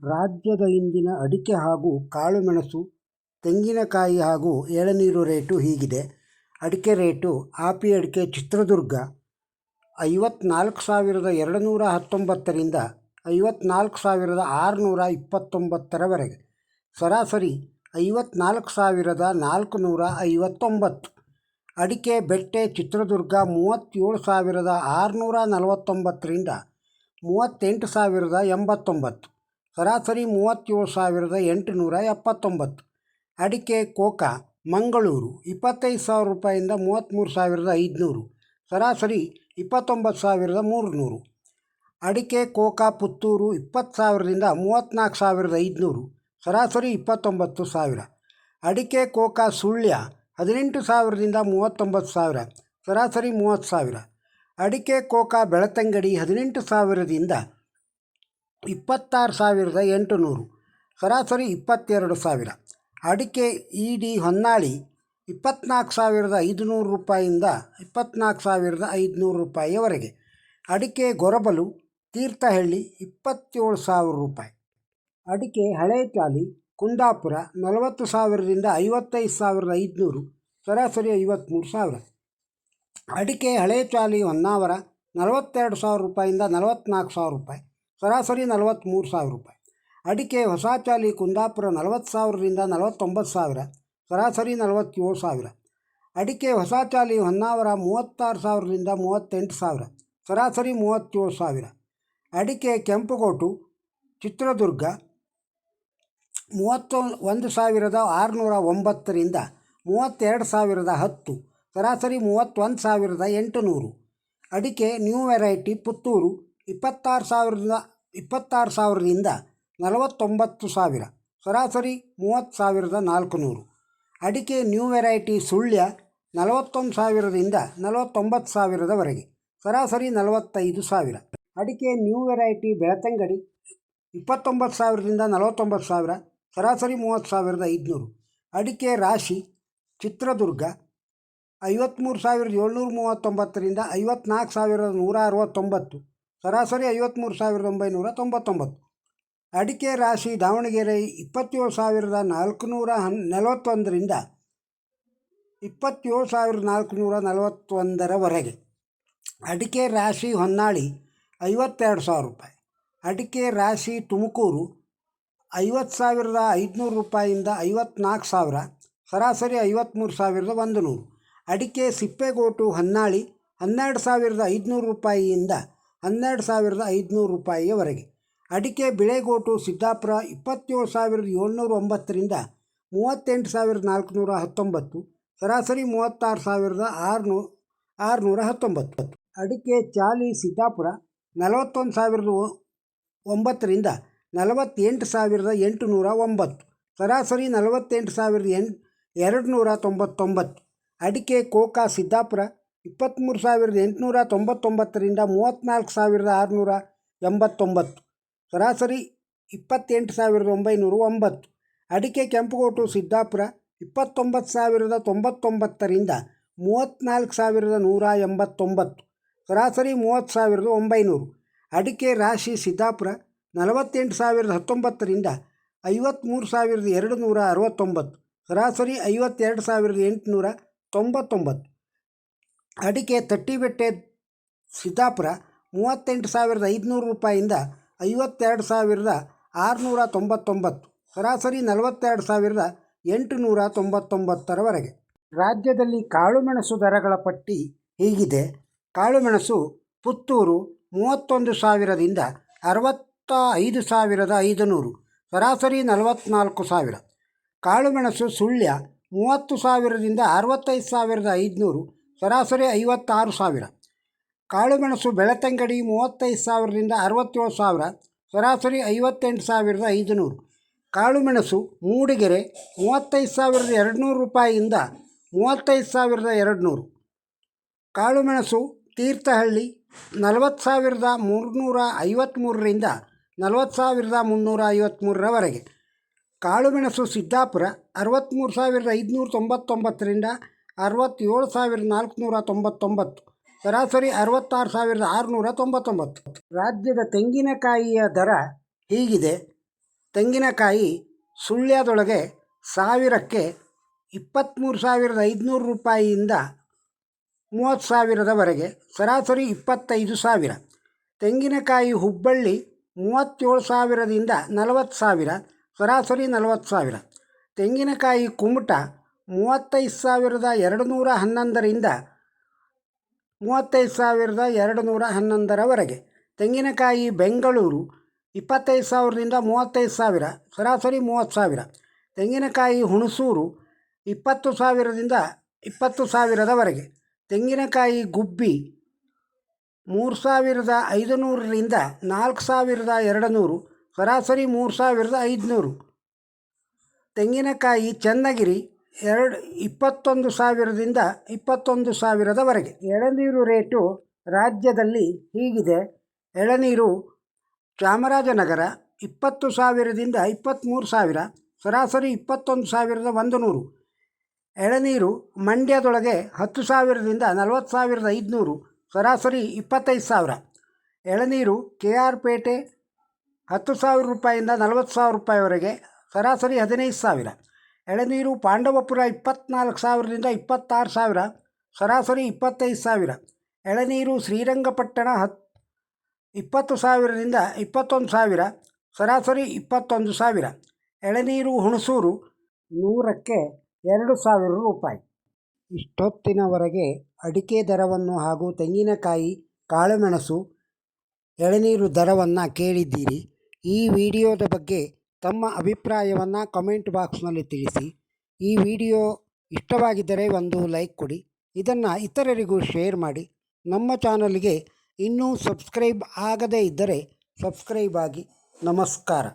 ರಾಜ್ಯದ ಇಂದಿನ ಅಡಿಕೆ ಹಾಗೂ ಕಾಳುಮೆಣಸು, ತೆಂಗಿನಕಾಯಿ ಹಾಗೂ ಎಳನೀರು ರೇಟು ಹೀಗಿದೆ. ಅಡಿಕೆ ರೇಟು ಆಪಿ ಅಡಿಕೆ ಚಿತ್ರದುರ್ಗ 54,219ರಿಂದ 54,629ರವರೆಗೆ. ಸರಾಸರಿ 54,459. ಅಡಿಕೆ ಬೆಟ್ಟೆ ಚಿತ್ರದುರ್ಗ 37,649ರಿಂದ 38,089. ಸರಾಸರಿ 37,879. ಅಡಿಕೆ ಕೋಕಾ ಮಂಗಳೂರು 25,000 ರೂಪಾಯಿಂದ 33,500. ಸರಾಸರಿ 29,300. ಅಡಿಕೆ ಕೋಕಾ ಪುತ್ತೂರು 20,000ರಿಂದ 34,500. ಸರಾಸರಿ 29,000. ಅಡಿಕೆ ಕೋಕಾ ಸುಳ್ಯ 18,000ರಿಂದ 39,000. ಸರಾಸರಿ 30,000. ಅಡಿಕೆ ಕೋಕಾ ಬೆಳತಂಗಡಿ 18,000ದಿಂದ 26,800. ಸರಾಸರಿ 22,000. ಅಡಿಕೆ ಇಡಿ ಹೊನ್ನಾಳಿ 24,500 ರೂಪಾಯಿಂದ 24,500 ರೂಪಾಯಿಯವರೆಗೆ. ಅಡಿಕೆ ಗೊರಬಲು ತೀರ್ಥಹಳ್ಳಿ 27,000 ರೂಪಾಯಿ. ಅಡಿಕೆ ಹಳೆ ಚಾಲಿ ಕುಂದಾಪುರ 40,000ರಿಂದ 55,500. ಸರಾಸರಿ 53,000. ಅಡಿಕೆ ಹಳೆ ಚಾಲಿ ಹೊನ್ನಾವರ 42,000 ರೂಪಾಯಿಂದ 44,000 ರೂಪಾಯಿ. ಸರಾಸರಿ 43,000 ರೂಪಾಯಿ. ಅಡಿಕೆ ಹೊಸ ಚಾಲಿ ಕುಂದಾಪುರ 40,000ರಿಂದ 49,000. ಸರಾಸರಿ 47,000. ಅಡಿಕೆ ಹೊಸ ಚಾಲಿ ಹೊನ್ನಾವರ 36,000ರಿಂದ 38,000. ಸರಾಸರಿ 37,000. ಅಡಿಕೆ ಕೆಂಪುಗೋಟು ಚಿತ್ರದುರ್ಗ 31,609ರಿಂದ 32,010. ಸರಾಸರಿ 31,800. ಅಡಿಕೆ ನ್ಯೂ ವೆರೈಟಿ ಪುತ್ತೂರು 26,000ರಿಂದ 49,000. ಸರಾಸರಿ 30,400. ಅಡಿಕೆ ನ್ಯೂ ವೆರೈಟಿ ಸುಳ್ಯ 41,000ರಿಂದ 49,000ರವರೆಗೆ. ಸರಾಸರಿ 45,000. ಅಡಿಕೆ ನ್ಯೂ ವೆರೈಟಿ ಬೆಳತಂಗಡಿ 29,000ರಿಂದ 49,000. ಸರಾಸರಿ 30,500. ಅಡಿಕೆ ರಾಶಿ ಚಿತ್ರದುರ್ಗ 53,739ರಿಂದ 54,169. ಸರಾಸರಿ 53,999. ಅಡಿಕೆ ರಾಶಿ ದಾವಣಗೆರೆ 27,441ರಿಂದ 27,441ರವರೆಗೆ. ಅಡಿಕೆ ರಾಶಿ ಹೊನ್ನಾಳಿ 52,000 ರೂಪಾಯಿ. ಅಡಿಕೆ ರಾಶಿ ತುಮಕೂರು 50,500 ರೂಪಾಯಿಂದ 54,000. ಸರಾಸರಿ 53,100. ಅಡಿಕೆ ಸಿಪ್ಪೆಗೋಟು ಹೊನ್ನಾಳಿ 12,500 ರೂಪಾಯಿಯಿಂದ 12,500 ರೂಪಾಯಿಯವರೆಗೆ. ಅಡಿಕೆ ಬಿಳೆಗೋಟು ಸಿದ್ದಾಪುರ 27,709ರಿಂದ 38,419. ಸರಾಸರಿ 36,619. ಅಡಿಕೆ ಚಾಲಿ ಸಿದ್ದಾಪುರ 41,009ರಿಂದ 48,809. ಸರಾಸರಿ 48,299. ಅಡಿಕೆ ಕೋಕಾ ಸಿದ್ದಾಪುರ 23,899ರಿಂದ 34,689. ಸರಾಸರಿ 28,909. ಅಡಿಕೆ ಕೆಂಪುಗೋಟು ಸಿದ್ದಾಪುರ 29,099ರಿಂದ 34,189. ಸರಾಸರಿ 30,900. ಅಡಿಕೆ ರಾಶಿ ಸಿದ್ದಾಪುರ 48,019ರಿಂದ 53,269. ಸರಾಸರಿ 52,899. ಅಡಿಕೆ ತಟ್ಟಿಬೆಟ್ಟೆ ಸಿದ್ದಾಪುರ 38,500 ರೂಪಾಯಿಂದ 52,699. ಸರಾಸರಿ 42,899ರವರೆಗೆ. ರಾಜ್ಯದಲ್ಲಿ ಕಾಳುಮೆಣಸು ದರಗಳ ಪಟ್ಟಿ ಹೀಗಿದೆ. ಕಾಳುಮೆಣಸು ಪುತ್ತೂರು 31,000ದಿಂದ 65,500. ಸರಾಸರಿ 44,000. ಕಾಳುಮೆಣಸು ಸುಳ್ಯ 30,000ದಿಂದ 65,500. ಸರಾಸರಿ 56,000. ಕಾಳುಮೆಣಸು ಬೆಳತಂಗಡಿ 35,000ರಿಂದ 67,000. ಸರಾಸರಿ 58,500. ಕಾಳುಮೆಣಸು ಮೂಡಿಗೆರೆ 35,200 ರೂಪಾಯಿಯಿಂದ 35,200. ಕಾಳುಮೆಣಸು ತೀರ್ಥಹಳ್ಳಿ 40,353ರಿಂದ 40,353ರವರೆಗೆ. ಕಾಳುಮೆಣಸು ಸಿದ್ದಾಪುರ 63,599ರಿಂದ 67,499. ಸರಾಸರಿ 66,699. ರಾಜ್ಯದ ತೆಂಗಿನಕಾಯಿಯ ದರ ಹೀಗಿದೆ. ತೆಂಗಿನಕಾಯಿ ಸುಳ್ಯದೊಳಗೆ ಸಾವಿರಕ್ಕೆ 23,500 ರೂಪಾಯಿಯಿಂದ 30,000ವರೆಗೆ, ಸರಾಸರಿ 25,000. ತೆಂಗಿನಕಾಯಿ ಹುಬ್ಬಳ್ಳಿ 37,000ದಿಂದ 40,000, ಸರಾಸರಿ 40,000. ತೆಂಗಿನಕಾಯಿ ಕುಮಟ 35,211ರಿಂದ 35,211ರವರೆಗೆ. ತೆಂಗಿನಕಾಯಿ ಬೆಂಗಳೂರು 25,000ರಿಂದ 35,000, ಸರಾಸರಿ 30,000. ತೆಂಗಿನಕಾಯಿ ಹುಣಸೂರು 20,000ದಿಂದ 20,000ರವರೆಗೆ. ತೆಂಗಿನಕಾಯಿ ಗುಬ್ಬಿ 3,500ರಿಂದ 4,200, ಸರಾಸರಿ 3,500. ತೆಂಗಿನಕಾಯಿ ಚನ್ನಗಿರಿ 21,000ದಿಂದ 21,000ರವರೆಗೆ. ಎಳನೀರು ರೇಟು ರಾಜ್ಯದಲ್ಲಿ ಹೀಗಿದೆ. ಎಳನೀರು ಚಾಮರಾಜನಗರ 20,000ದಿಂದ 23,000, ಸರಾಸರಿ 21,100. ಎಳನೀರು ಮಂಡ್ಯದೊಳಗೆ 10,000ದಿಂದ 40,500, ಸರಾಸರಿ 25,000. ಎಳನೀರು KR ಪೇಟೆ 10,000 ರೂಪಾಯಿಂದ 40,000 ರೂಪಾಯಿವರೆಗೆ, ಸರಾಸರಿ 15,000. ಎಳನೀರು ಪಾಂಡವಪುರ 24,000ರಿಂದ 26,000, ಸರಾಸರಿ 25,000. ಎಳನೀರು ಶ್ರೀರಂಗಪಟ್ಟಣ 20,000ರಿಂದ 21,000, ಸರಾಸರಿ 21,000. ಎಳನೀರು ಹುಣಸೂರು 100ಕ್ಕೆ 2,000 ರೂಪಾಯಿ. ಇಷ್ಟೊತ್ತಿನವರೆಗೆ ಅಡಿಕೆ ದರವನ್ನು ಹಾಗೂ ತೆಂಗಿನಕಾಯಿ, ಕಾಳುಮೆಣಸು, ಎಳನೀರು ದರವನ್ನು ಕೇಳಿದ್ದೀರಿ. ಈ ವಿಡಿಯೋದ ಬಗ್ಗೆ ತಮ್ಮ ಅಭಿಪ್ರಾಯವನ್ನು ಕಮೆಂಟ್ ಬಾಕ್ಸ್ನಲ್ಲಿ ತಿಳಿಸಿ. ಈ ವಿಡಿಯೋ ಇಷ್ಟವಾಗಿದ್ದರೆ ಒಂದು ಲೈಕ್ ಕೊಡಿ. ಇದನ್ನು ಇತರರಿಗೂ ಶೇರ್ ಮಾಡಿ. ನಮ್ಮ ಚಾನಲ್ಗೆ ಇನ್ನೂ ಸಬ್ಸ್ಕ್ರೈಬ್ ಆಗದೇ ಇದ್ದರೆ ಸಬ್ಸ್ಕ್ರೈಬ್ ಆಗಿ. ನಮಸ್ಕಾರ.